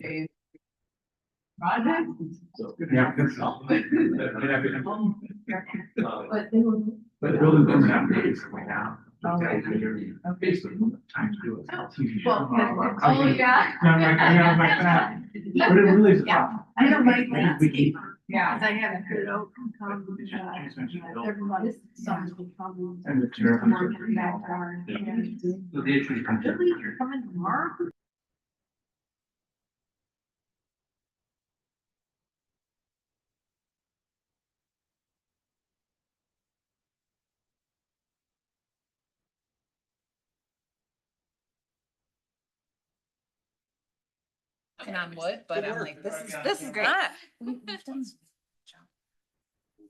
a project. Yeah. But they were. But the building doesn't have days right now. Okay. Facebook time to do it. Well, oh, yeah. Yeah, like that. But it really is. Yeah, I don't like landscape. Yeah. I haven't heard it out from everyone, some problems. And the chair. Working backyard. So the issue comes in. Really, you're coming tomorrow? And on wood, but I'm like, this is great. We've done some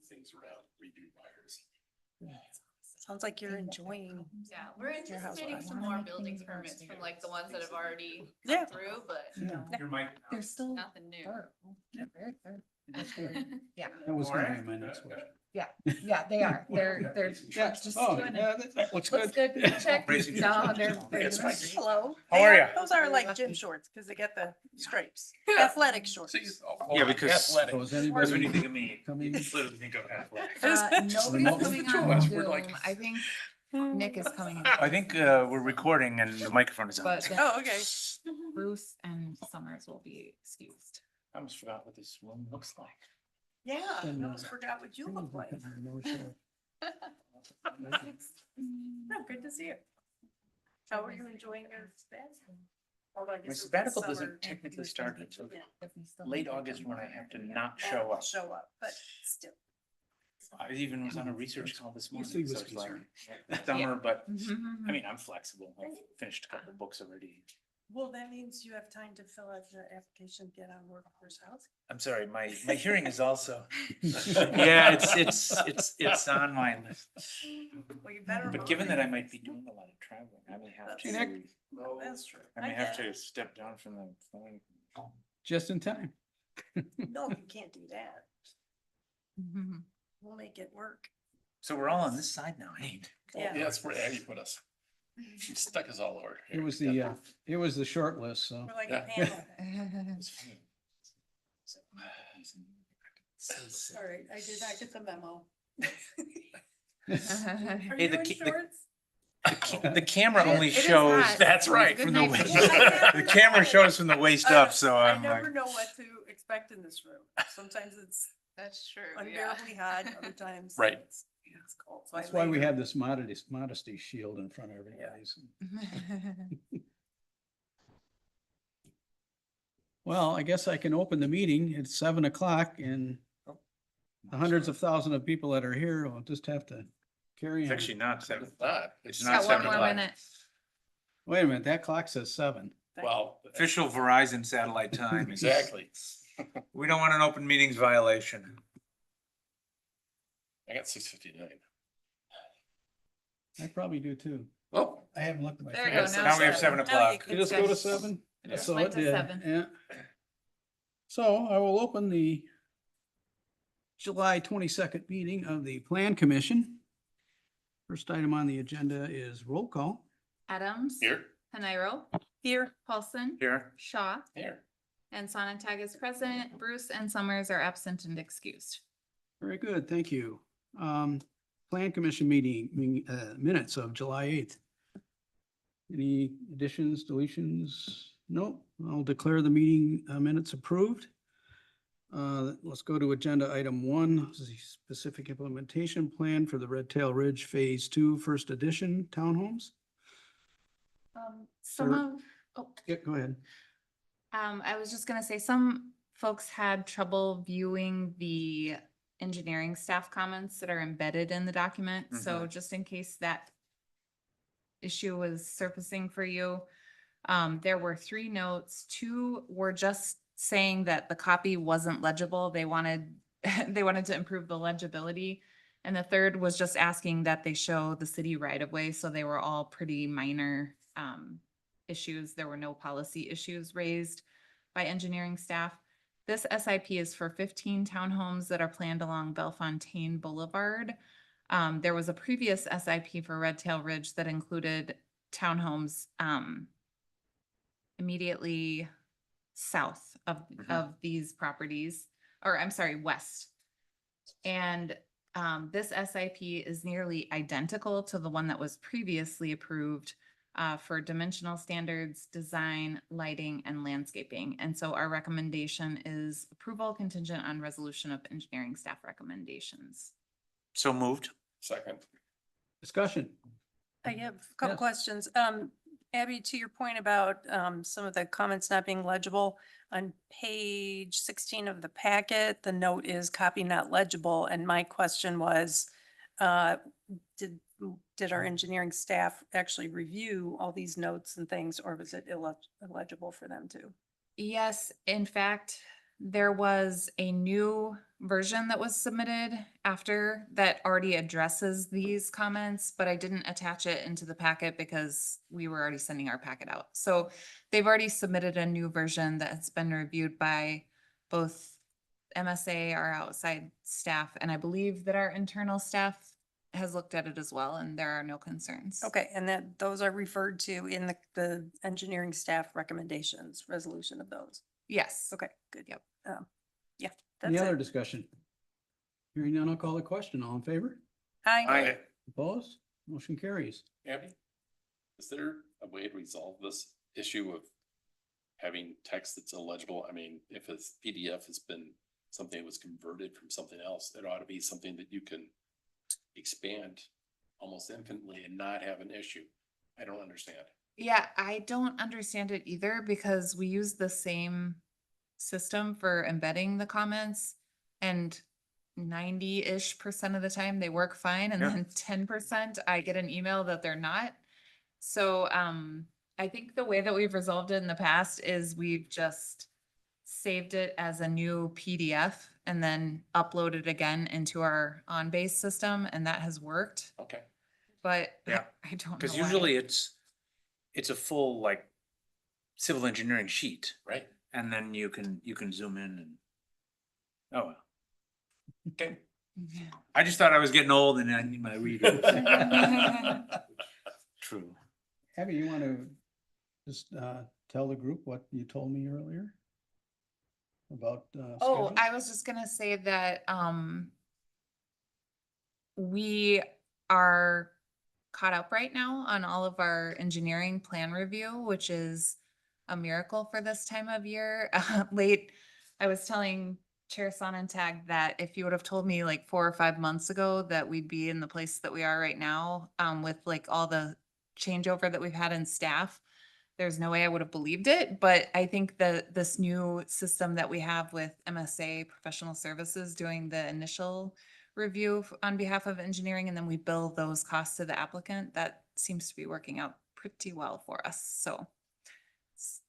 Things around, redo wires. Sounds like you're enjoying. Yeah, we're Your house anticipating fire. some more building permits from like the ones that have already Yeah. come through, but Your mic. They're still. nothing new. Yeah, That was gonna be my next question. yeah, they are. They're just Oh, doing yeah, it. that looks Looks good. good. Check. Raising your No, hand. they're That's doing fine. it. Hello. How are ya? Those are like gym shorts because they get the stripes, athletic shorts. Yeah, because. So is When you anybody think of me, coming? you literally think of athletic. Nobody's coming Two of on us, we're Zoom. like- I think Nick is coming in. I think we're recording and the microphone is on. But then Oh, okay. Bruce and Summers will be excused. I almost forgot what this room looks like. Yeah, I And, almost forgot what you look like. No, sure. No, good to see you. How are you enjoying your sabbatical? Although I guess My it's sabbatical summer doesn't and technically you're start supposed to- until yeah, late August when I have to not show up. Show up, but still. I even was on a research call this Usually morning, so was it's like concerned. summer, but I Mhm. mean, I'm flexible. I've finished a couple books already. Well, that means you have time to fill out the application, get on workforce housing. I'm sorry, my hearing is also. Yeah, it's on my list. Well, you better. But given that I might be doing a lot of traveling, I may have Hey, to, Nick. That's true. I may have get to it. step down from the phone. Just in time. No, you can't do that. Mhm. We'll make it work. So we're all on this side now, ain't? Yeah. Yeah, that's where Aggie put us. She stuck us all over. It was the short list, so. We're like a panel. All right, I did not get the memo. Are Hey, you the in ki- the- shorts? The camera only It is shows, hot. that's right, Good from the night. waist. Yeah. The camera shows from the waist up, so I I'm never like, know what to expect in this room. Sometimes it's That's true, yeah. unbearably hot, other times. Right. It's cold. So I That's why we layer. have this modesty shield in front of everybody. so. Well, I guess I can open the meeting. It's 7 o'clock and the hundreds of thousands of people that are here will just have to carry it's on. actually not 7:00. It's Got not one 7 more o'clock. minute. Wait a minute, that clock says 7. Well, official Verizon satellite time. Exactly. We don't want an open meetings violation. I got 6:59. I probably do too. Oh. I haven't looked at my. There you phone. go, Now we have 7 Now you o'clock. can- It just It's go to good. 7? Yeah. So Went it to did, 7. yeah. So I will open the July 22nd meeting of the Plan Commission. First item on the agenda is roll call. Adams. Here? Panayro. Here, Paulson. Here. Shaw. Here. And Sonntag is present. Bruce and Summers are absent and excused. Very good, thank you. Plan Commission meeting, minutes of July 8th. Any additions, deletions? Nope, I'll declare the meeting minutes approved. Let's go to agenda item 1, the specific implementation plan for the Red Tail Ridge Phase 2 First Edition Townhomes. Some Sir? of, oh, Yeah, go ahead. I was just gonna say, some folks had trouble viewing the engineering staff comments that are embedded in the document. So just in case that issue was surfacing for you, there were 3 notes. 2 were just saying that the copy wasn't legible. They wanted, they wanted to improve the legibility. And the 3rd was just asking that they show the city right of way. So they were all pretty minor issues. There were no policy issues raised by engineering staff. This SIP is for 15 townhomes that are planned along Bellefontaine Boulevard. There was a previous SIP for Red Tail Ridge that included townhomes immediately south of these properties, or I'm sorry, west. And this SIP is nearly identical to the one that was previously approved for dimensional standards, design, lighting, and landscaping. And so our recommendation is approval contingent on resolution of engineering staff recommendations. So moved. Second. Discussion. I have a couple Yes. questions. Abby, to your point about some of the comments not being legible, on page 16 of the packet, the note is copy not legible. And my question was, did our engineering staff actually review all these notes and things, or was it illegible for them to? Yes, in fact, there was a new version that was submitted after that already addresses these comments, but I didn't attach it into the packet because we were already sending our packet out. So they've already submitted a new version that has been reviewed by both MSA, our outside staff, and I believe that our internal staff has looked at it as well, and there are no concerns. Okay, and that those are referred to in the engineering staff recommendations, resolution of those. Yes. Okay, good. Yep. Yeah, Any that's other it. discussion? Hearing none, I'll call the question. All in favor? Hi. Opposed? Motion carries. Abby, is there a way to resolve this issue of having text that's illegible? I mean, if a PDF has been something that was converted from something else, it ought to be something that you can expand almost infinitely and not have an issue. I don't understand. Yeah, I don't understand it either because we use the same system for embedding the comments and 90-ish% of the time they work fine. And Yeah. then 10% I get an email that they're not. So I think the way that we've resolved it in the past is we've just saved it as a new PDF and then uploaded again into our on-base system, and that has worked. Okay. But Yeah, I don't know. Because why. usually it's a full like civil engineering sheet, Right. and then you can zoom in and, oh, well. Okay. Yeah. I just thought I was getting old and I need my reader. True. Abby, you want to just tell the group what you told me earlier? About Oh, schedule? I was just gonna say that, we are caught up right now on all of our engineering plan review, which is a miracle for this time of year. I was telling Chair Sonentag that if you would have told me like 4 or 5 months ago that we'd be in the place that we are right now, with like all the changeover that we've had in staff, there's no way I would have believed it. But I think that this new system that we have with MSA Professional Services doing the initial review on behalf of engineering, and then we bill those costs to the applicant, that seems to be working out pretty well for us. So it's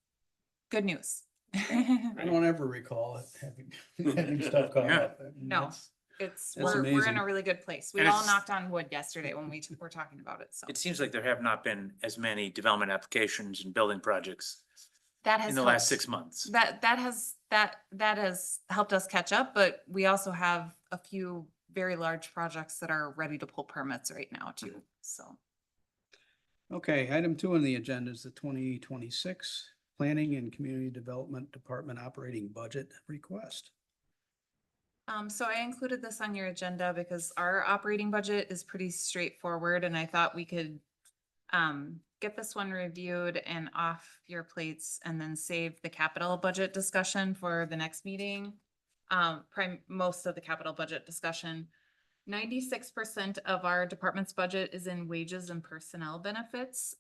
good news. I don't ever recall it having stuff come Yeah. up. I mean, No. that's- It's, That's we're in amazing. a really good place. We And all it's- knocked on wood yesterday when we were talking about it, so. It seems like there have not been as many development applications and building projects That has in the last helped. 6 months. That has helped us catch up, but we also have a few very large projects that are ready to pull permits right now too, so. Okay, item 2 on the agenda is the 2026 Planning and Community Development Department Operating Budget Request. So I included this on your agenda because our operating budget is pretty straightforward and I thought we could get this one reviewed and off your plates and then save the capital budget discussion for the next meeting. Most of the capital budget discussion. 96% of our department's budget is in wages and personnel benefits.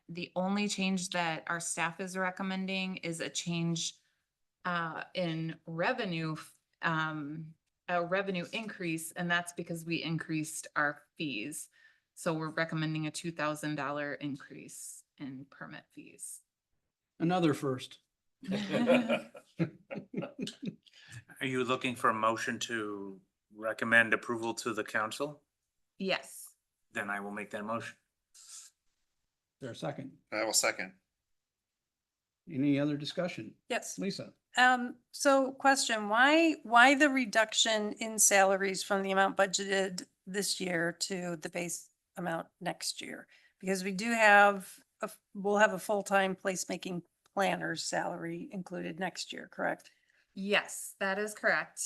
The only change that our staff is recommending is a change in revenue, a revenue increase, and that's because we increased our fees. So we're recommending a $2,000 increase in permit fees. Another first. Are you looking for a motion to recommend approval to the council? Yes. Then I will make that motion. Is there a second? I will second. Any other discussion? Yes. Lisa? So question, why the reduction in salaries from the amount budgeted this year to the base amount next year? Because we do have, we'll have a full-time placemaking planner's salary included next year, correct? Yes, that is correct.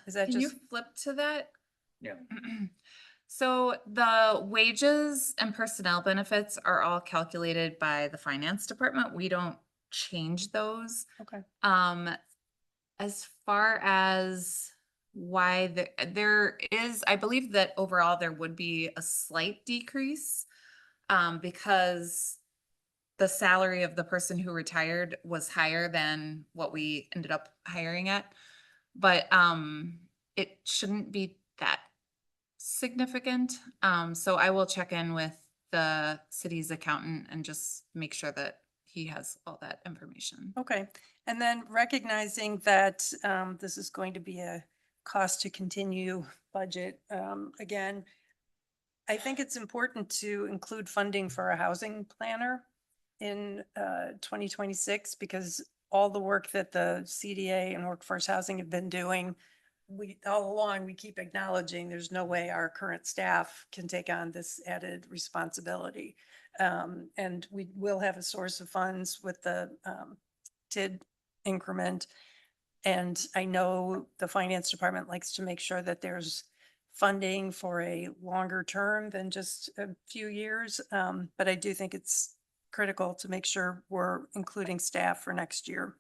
Is that Can you just- flip to that? Yeah. So the wages and personnel benefits are all calculated by the finance department. We don't change those. Okay. As far as why there is, I believe that overall there would be a slight decrease, because the salary of the person who retired was higher than what we ended up hiring at. But, it shouldn't be that significant. So I will check in with the city's accountant and just make sure that he has all that information. Okay, and then recognizing that this is going to be a cost to continue budget, again, I think it's important to include funding for a housing planner in 2026 because all the work that the CDA and workforce housing have been doing, we, all along, we keep acknowledging there's no way our current staff can take on this added responsibility. And we will have a source of funds with the TID increment. And I know the finance department likes to make sure that there's funding for a longer term than just a few years. But I do think it's critical to make sure we're including staff for next year.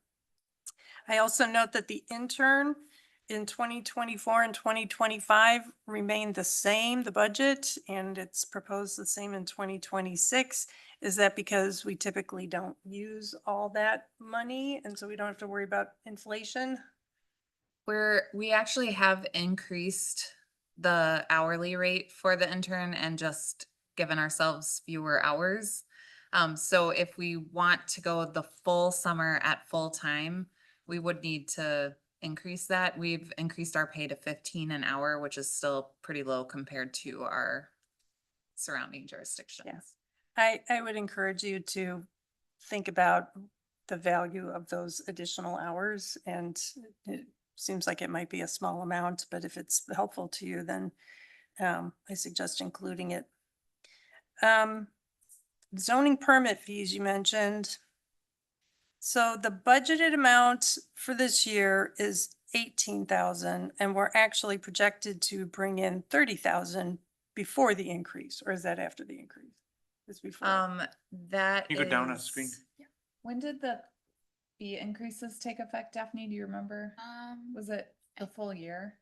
I also note that the intern in 2024 and 2025 remained the same, the budget, and it's proposed the same in 2026. Is that because we typically don't use all that money and so we don't have to worry about inflation? We actually have increased the hourly rate for the intern and just given ourselves fewer hours. So if we want to go the full summer at full time, we would need to increase that. We've increased our pay to 15 an hour, which is still pretty low compared to our surrounding jurisdictions. Yes. I would encourage you to think about the value of those additional hours, and it seems like it might be a small amount, but if it's helpful to you, then I suggest including it. Zoning permit fees you mentioned. So the budgeted amount for this year is 18,000, and we're actually projected to bring in 30,000 before the increase, or is that after the increase? It's before. That Can you go down on the screen? is- When did the fee increases take effect, Daphne? Do you remember? Was it the full year?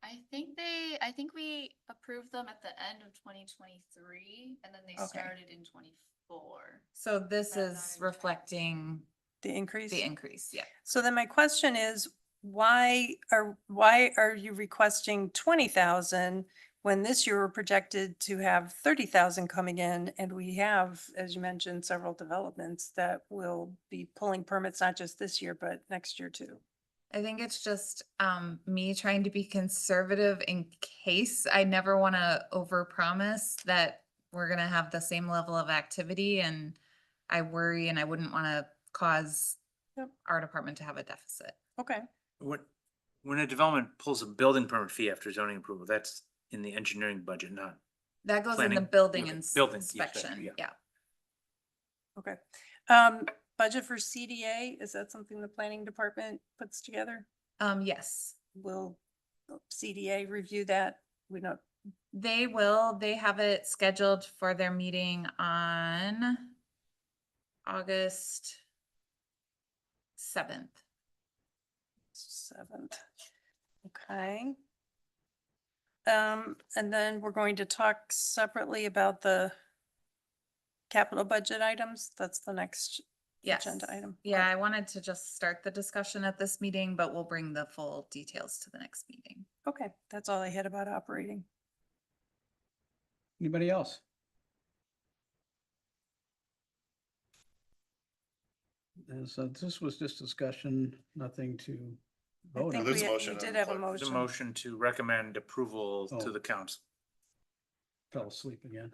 I think we approved them at the end of 2023 and then they Okay. started in 24. So this That's is not in- reflecting The increase? the increase, yeah. So then my question is, why are you requesting 20,000 when this year we're projected to have 30,000 coming in? And we have, as you mentioned, several developments that will be pulling permits, not just this year, but next year too. I think it's just me trying to be conservative in case. I never want to overpromise that we're gonna have the same level of activity, and I worry and I wouldn't want to cause Yep. our department to have a deficit. Okay, When a development pulls a building permit fee after zoning approval, that's in the engineering budget, not. That goes in the Planning? building Okay, ins- building inspection, inspection, yeah. yeah. okay. Budget for CDA, is that something the planning department puts together? Yes, Will CDA review that? We don't, they will. They have it scheduled for their meeting on August 7th. 7th. Okay. And then we're going to talk separately about the capital budget items. That's the next Yes. agenda item. Yeah, I wanted to just start the discussion at this meeting, but we'll bring the full details to the next meeting. Okay, that's all I had about operating. Anybody else? And so this was just discussion, nothing to I vote think on. There's we a motion we on did the have a floor. There's a motion. motion to recommend approval to Oh. the council. Fell asleep again.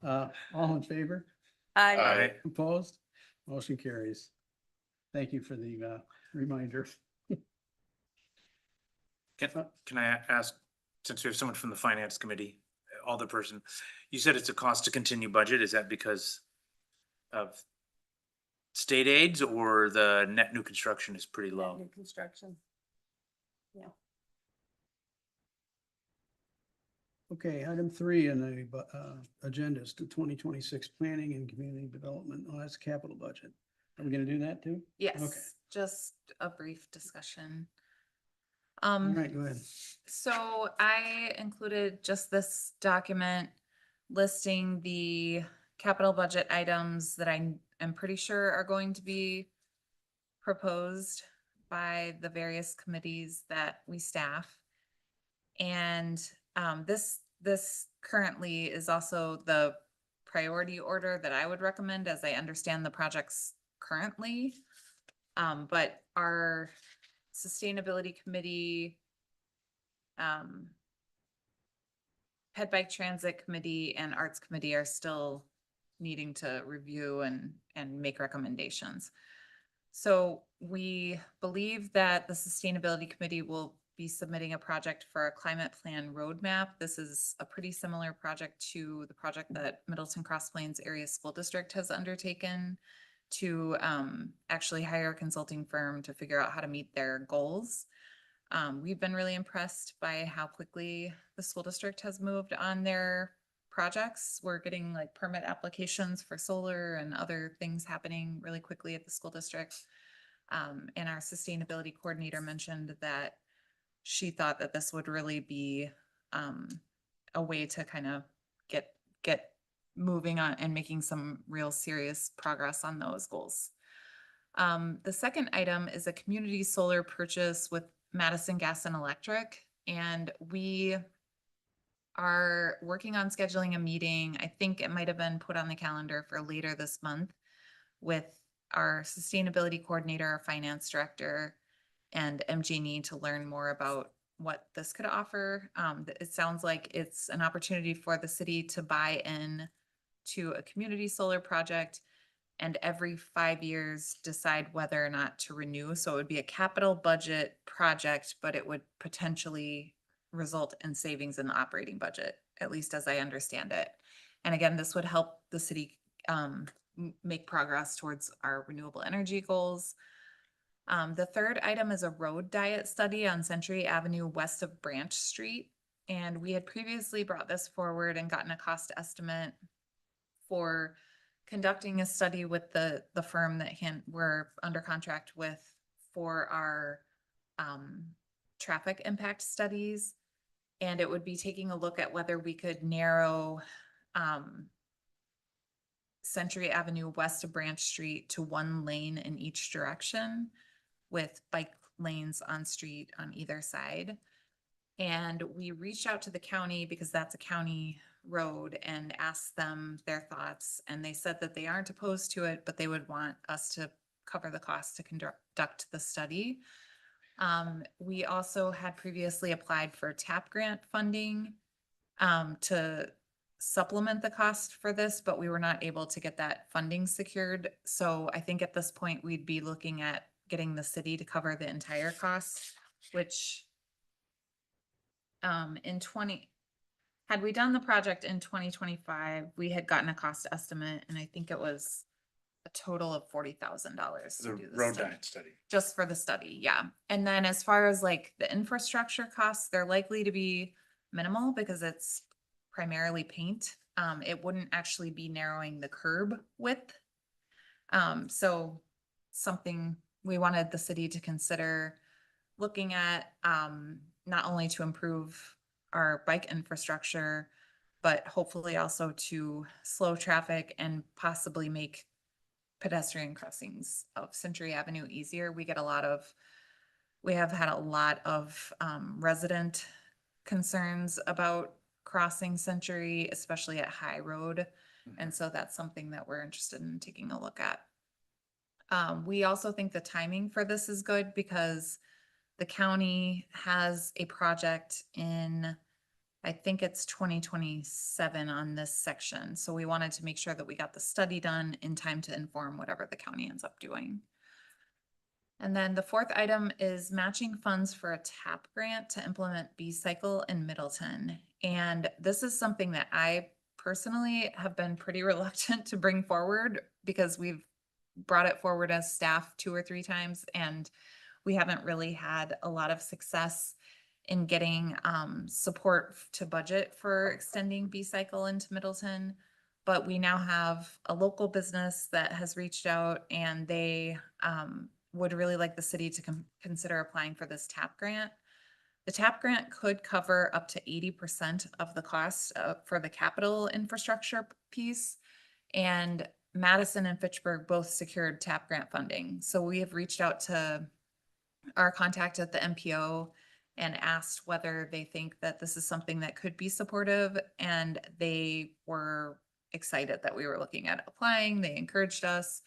All in favor? I, Opposed? Motion carries. Thank you for the reminder. Can I ask, since we have someone from the finance committee, alderperson, you said it's a cost to continue budget. Is that because of state aids, or the net new construction is pretty low? New construction. Okay, item 3 on the agenda is the 2026 planning and community development. Oh, that's capital budget. Are we gonna do that too? Okay. Yes, just a brief discussion. All right, go ahead. So I included just this document listing the capital budget items that I am pretty sure are going to be proposed by the various committees that we staff. And this currently is also the priority order that I would recommend as I understand the projects currently. But our sustainability committee, Ped Bike Transit Committee and Arts Committee are still needing to review and make recommendations. So we believe that the Sustainability Committee will be submitting a project for a climate plan roadmap. This is a pretty similar project to the project that Middleton Cross Plains Area School District has undertaken to actually hire a consulting firm to figure out how to meet their goals. We've been really impressed by how quickly the school district has moved on their projects. We're getting like permit applications for solar and other things happening really quickly at the school district. And our sustainability coordinator mentioned that she thought that this would really be a way to kind of get moving on and making some real serious progress on those goals. The second item is a community solar purchase with Madison Gas and Electric, and we are working on scheduling a meeting. I think it might have been put on the calendar for later this month with our sustainability coordinator, our finance director, and MG&E to learn more about what this could offer. It sounds like it's an opportunity for the city to buy in to a community solar project and every 5 years decide whether or not to renew. So it would be a capital budget project, but it would potentially result in savings in the operating budget, at least as I understand it. And again, this would help the city make progress towards our renewable energy goals. The third item is a road diet study on Century Avenue west of Branch Street. And we had previously brought this forward and gotten a cost estimate for conducting a study with the firm that we're under contract with for our traffic impact studies. And it would be taking a look at whether we could narrow Century Avenue west of Branch Street to 1 lane in each direction with bike lanes on street on either side. And we reached out to the county because that's a county road and asked them their thoughts. And they said that they aren't opposed to it, but they would want us to cover the cost to conduct the study. We also had previously applied for TAP grant funding to supplement the cost for this, but we were not able to get that funding secured. So I think at this point, we'd be looking at getting the city to cover the entire cost, which had we done the project in 2025, we had gotten a cost estimate, and I think it was a total of $40,000 to The do the road study. diet study. Just for the study, yeah. And then as far as like the infrastructure costs, they're likely to be minimal because it's primarily paint. It wouldn't actually be narrowing the curb width. So something we wanted the city to consider looking at, not only to improve our bike infrastructure, but hopefully also to slow traffic and possibly make pedestrian crossings of Century Avenue easier. We have had a lot of resident concerns about crossing Century, especially at High Road. And so that's something that we're interested in taking a look at. We also think the timing for this is good because the county has a project in, I think it's 2027 on this section. So we wanted to make sure that we got the study done in time to inform whatever the county ends up doing. And then the fourth item is matching funds for a TAP grant to implement B-Cycle in Middleton. And this is something that I personally have been pretty reluctant to bring forward because we've brought it forward as staff 2 or 3 times, and we haven't really had a lot of success in getting support to budget for extending B-Cycle into Middleton. But we now have a local business that has reached out, and they would really like the city to consider applying for this TAP grant. The TAP grant could cover up to 80% of the cost for the capital infrastructure piece. And Madison and Fitchburg both secured TAP grant funding. So we have reached out to our contact at the MPO and asked whether they think that this is something that could be supportive. And they were excited that we were looking at applying. They encouraged us.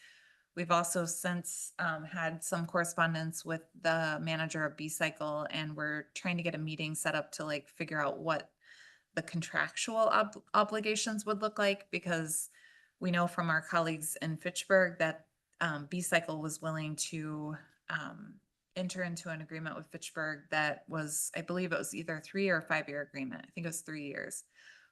We've also since had some correspondence with the manager of B-Cycle, and we're trying to get a meeting set up to like figure out what the contractual obligations would look like, because we know from our colleagues in Fitchburg that B-Cycle was willing to enter into an agreement with Fitchburg that was, I believe it was either a 3 or 5 year agreement. I think it was 3 years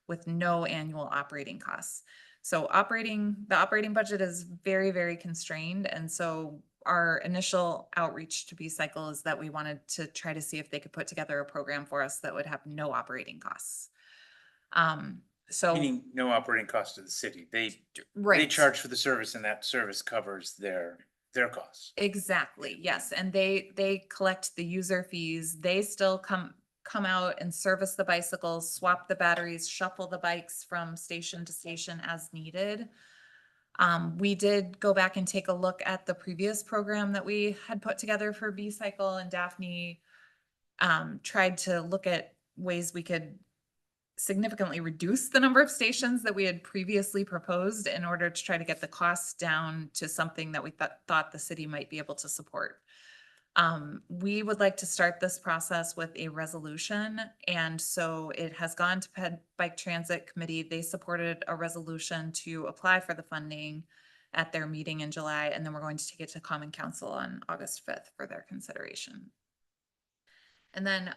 with no annual operating costs. So the operating budget is very, very constrained. And so our initial outreach to B-Cycle is that we wanted to try to see if they could put together a program for us that would have no operating costs. So Meaning no operating cost to the city. They right. charge for the service, and that service covers their costs. Exactly, yes. And they collect the user fees. They still come out and service the bicycles, swap the batteries, shuffle the bikes from station to station as needed. We did go back and take a look at the previous program that we had put together for B-Cycle, and Daphne tried to look at ways we could significantly reduce the number of stations that we had previously proposed in order to try to get the costs down to something that we thought the city might be able to support. We would like to start this process with a resolution. And so it has gone to Bike Transit Committee. They supported a resolution to apply for the funding at their meeting in July. And then we're going to take it to Common Council on August 5th for their consideration. And then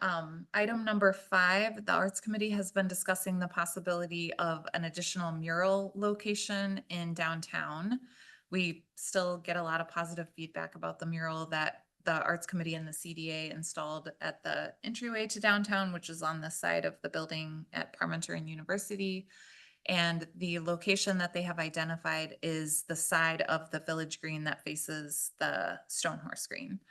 item number 5, the Arts Committee has been discussing the possibility of an additional mural location in downtown. We still get a lot of positive feedback about the mural that the Arts Committee and the CDA installed at the entryway to downtown, which is on the side of the building at Parmentier University. And the location that they have identified is the side of the Village Green that faces the Stonehorse Green.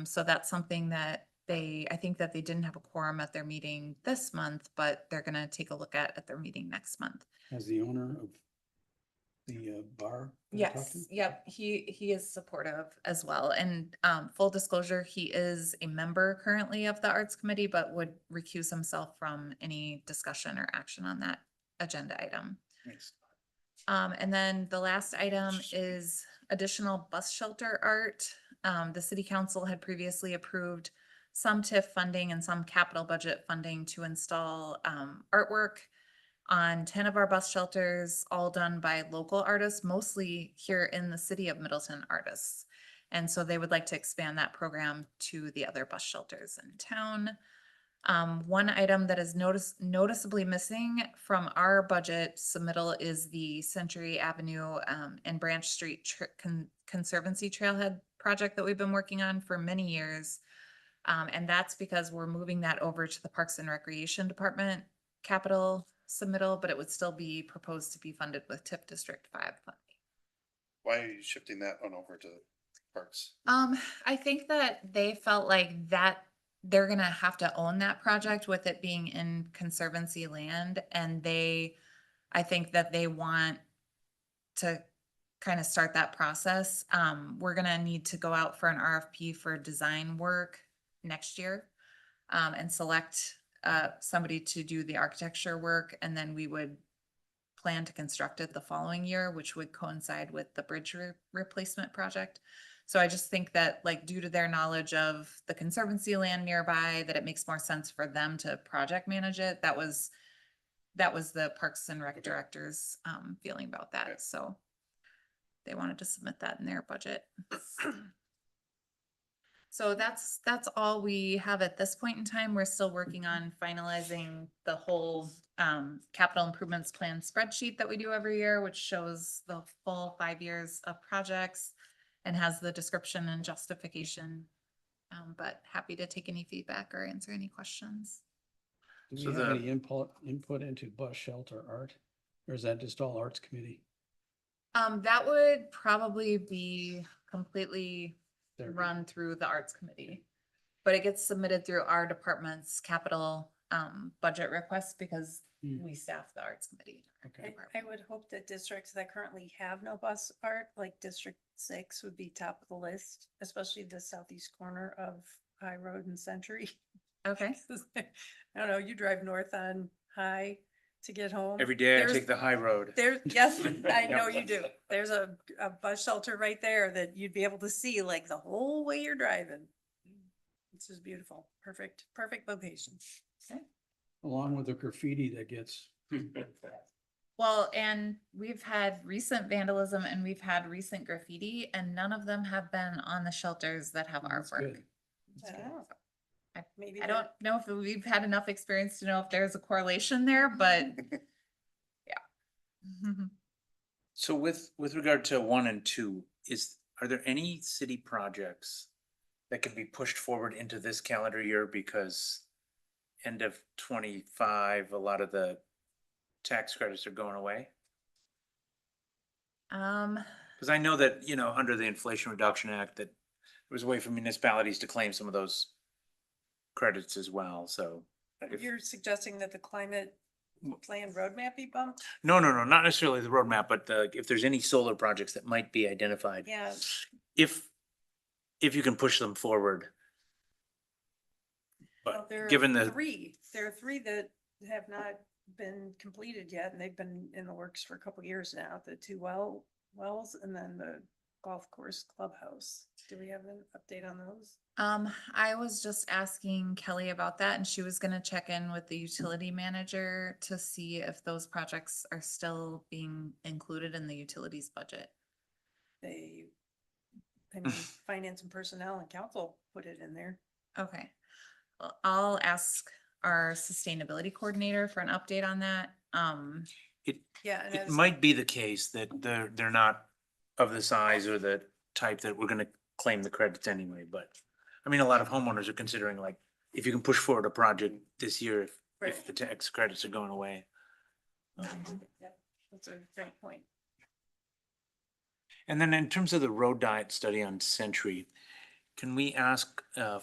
So that's something that I think that they didn't have a quorum at their meeting this month, but they're gonna take a look at their meeting next month. As the owner of the bar? that we talked Yes, to? yep, he is supportive as well. And full disclosure, he is a member currently of the Arts Committee, but would recuse himself from any discussion or action on that agenda item. Thanks. And then the last item is additional bus shelter art. The city council had previously approved some TIF funding and some capital budget funding to install artwork on 10 of our bus shelters, all done by local artists, mostly here in the city of Middleton artists. And so they would like to expand that program to the other bus shelters in town. One item that is noticeably missing from our budget submittal is the Century Avenue and Branch Street Conservancy Trailhead project that we've been working on for many years. And that's because we're moving that over to the Parks and Recreation Department capital submittal, but it would still be proposed to be funded with TIP District 5 funding. Why are you shifting that one over to parks? I think that they felt like that they're gonna have to own that project with it being in conservancy land, and I think that they want to kind of start that process. We're gonna need to go out for an RFP for design work next year, and select somebody to do the architecture work, and then we would plan to construct it the following year, which would coincide with the bridge replacement project. So I just think that, like, due to their knowledge of the conservancy land nearby, that it makes more sense for them to project manage it. That was the Parks and Rec director's feeling about that. Okay. So they wanted to submit that in their budget. So that's all we have at this point in time. We're still working on finalizing the whole capital improvements plan spreadsheet that we do every year, which shows the full 5 years of projects and has the description and justification. But happy to take any feedback or answer any questions. Do So we have the- any input into bus shelter art? Or is that just all arts committee? That would probably be completely There. run through the arts committee. But it gets submitted through our department's capital budget request because Hmm. we staff the arts committee. Okay. I would hope that districts that currently have no bus art, like District 6 would be top of the list, especially the southeast corner of High Road and Century. Okay. I don't know, you drive north on High to get home. Every day I There's- take the high road. There, yes, I know you do. There's a bus shelter right there that you'd be able to see like the whole way you're driving. This is beautiful. Perfect location. Along with the graffiti that gets, Well, and we've had recent vandalism and we've had recent graffiti and none of them have been on the shelters that have that's artwork. good. That's good. Oh, I- Maybe I don't know if we've had enough experience to know if there's a correlation there, but yeah. So with regard to 1 and 2, are there any city projects that can be pushed forward into this calendar year because end of 25, a lot of the tax credits are going away? Because I know that, under the Inflation Reduction Act, that there was a way for municipalities to claim some of those credits as well, so. if- You're suggesting that the climate plan roadmap be bumped? No, not necessarily the roadmap, but if there's any solar projects that might be identified. Yeah, If you can push them forward. well, But there given are the, three, that have not been completed yet, and they've been in the works for a couple years now. The two wells and then the golf course clubhouse. Do we have an update on those? I was just asking Kelly about that and she was gonna check in with the utility manager to see if those projects are still being included in the utilities budget. I mean, finance and personnel and council put it in there. Okay. Well, I'll ask our sustainability coordinator for an update on that. Yeah, and it as, might be the case that they're not of the size or the type that we're gonna claim the credits anyway, but I mean, a lot of homeowners are considering like, if you can push forward a project this year, if Right. the tax credits are going away. that's a great point. And then in terms of the road diet study on Century, can we ask to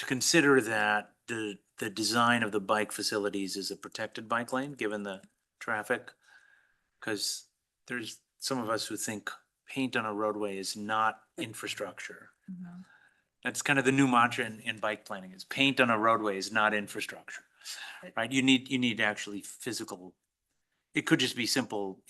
consider that the design of the bike facilities is a protected bike lane, given the traffic? Because there's some of us who think paint on a roadway is not infrastructure. Mhm. That's kind of the new mantra in bike planning, is paint on a roadway is not infrastructure, right? You need actually physical, it could just be simple,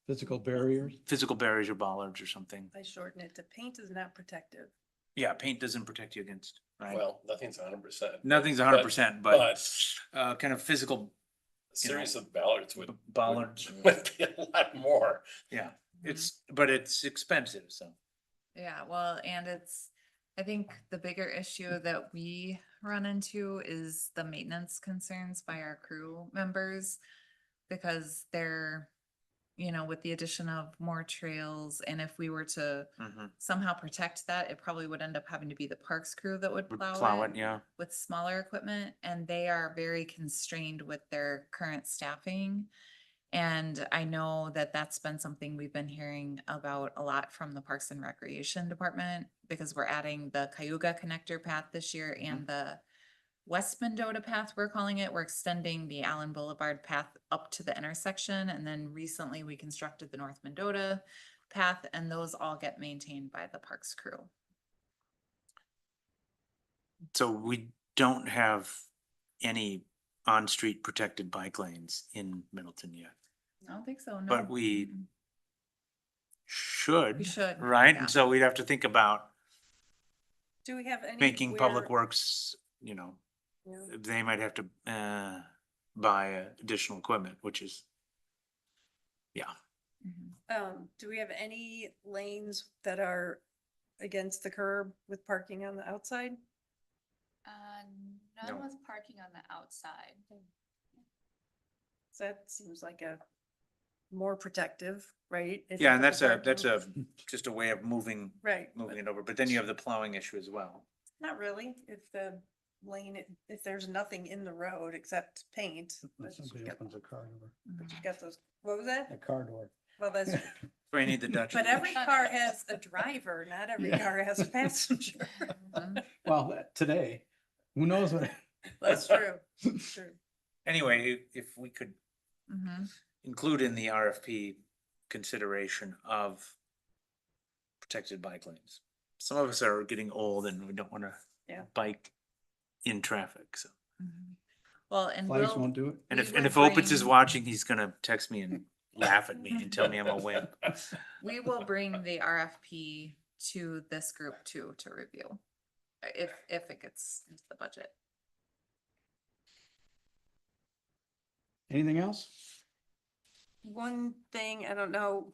Physical barriers. physical barriers or bollards or something. I shorten it to paint is not protective. Yeah, paint doesn't protect you against, right? Well, nothing's 100%. Nothing's 100%, but kind of physical A series of ballards would bollards. would be a lot more. Yeah, but it's expensive, so. Yeah, well, and I think the bigger issue that we run into is the maintenance concerns by our crew members. Because they're, with the addition of more trails, and if we were to Mhm. somehow protect that, it probably would end up having to be the parks crew that would Would plow it yeah. with smaller equipment, and they are very constrained with their current staffing. And I know that that's been something we've been hearing about a lot from the Parks and Recreation Department, because we're adding the Cayuga Connector Path this year and the West Mendota Path, we're calling it. We're extending the Allen Boulevard path up to the intersection. And then recently we constructed the North Mendota path, and those all get maintained by the parks crew. So we don't have any on-street protected bike lanes in Middleton yet, I don't think so, no. but we Mm-mm. should. We should, Right? yeah. And so we'd have to think about Do we have any? making Public where- Works, Yeah. they might have to buy additional equipment, which is, Mhm. Do we have any lanes that are against the curb with parking on the outside? None No. with parking on the outside. So that seems like a more protective, right? If you Yeah, and put the that's parking- just a way of moving Right, moving it over, but then you have the plowing issue as well. not really, if the lane, if there's nothing in the road except paint. but Somebody you've got- opens a car door, but you've got those, what was that? a car door. Well, that's, So I need the Dutch. but every car has a driver, not every Yeah. car has a passenger. Well, today, who knows what? That's true, true. Anyway, if we could Mhm. include in the RFP consideration of protected bike lanes. Some of us are getting old and we don't want to Yeah. bike in traffic, so. Mhm. Well, and Flags we'll, won't do it. And We if, would Opitz is bring- watching, he's gonna text me and laugh at me and tell me I'm a wimp. we will bring the RFP to this group too, to review. If it gets into the budget. Anything else? One thing, I don't know.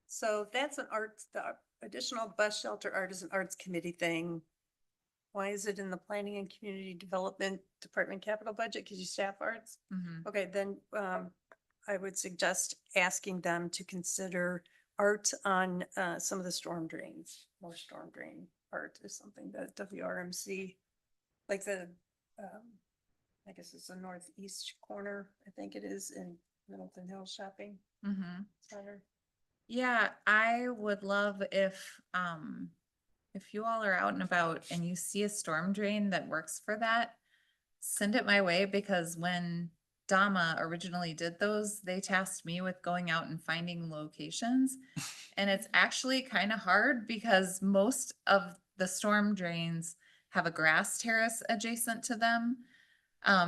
So that's an arts, the additional bus shelter art is an arts committee thing. Why is it in the planning and community development department capital budget? Cause you staff arts? Mhm. Okay, then, I would suggest asking them to consider art on, some of the storm drains. More storm drain art is something that WRMC, like the, I guess it's the northeast corner, I think it is in Middleton Hill Shopping Mhm. Center. Yeah, I would love if you all are out and about and you see a storm drain that works for that, send it my way, because when Dama originally did those, they tasked me with going out and finding locations. And it's actually kind of hard because most of the storm drains have a grass terrace adjacent to them.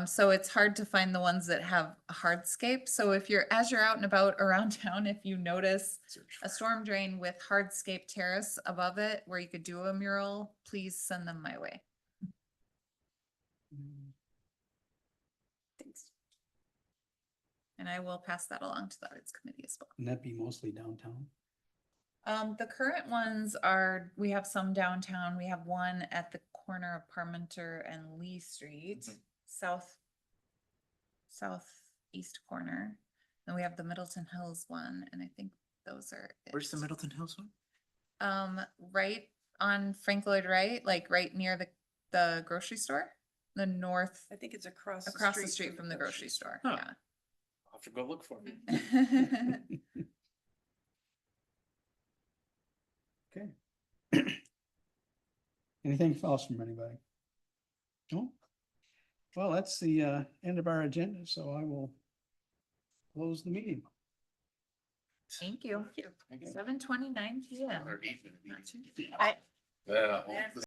So it's hard to find the ones that have a hardscape. So if as you're out and about around town, if you notice a storm drain with hardscape terrace above it where you could do a mural, please send them my way. Thanks. And I will pass that along to the arts committee as well. And that'd be mostly downtown. The current ones are, we have some downtown. We have one at the corner of Parmenter and Lee Street, southeast corner. Then we have the Middleton Hills one, and I think those are Where's the it. Middleton Hills one? Right on Frank Lloyd Wright, like right near the grocery store, the north, I think it's across across the street from the grocery store. Huh. I'll have to go look for it. Yeah. Okay. Anything else from anybody? No? Well, that's the end of our agenda, so I will close the meeting. Thank you. 7:29 PM. Or 8. Not too- Yeah.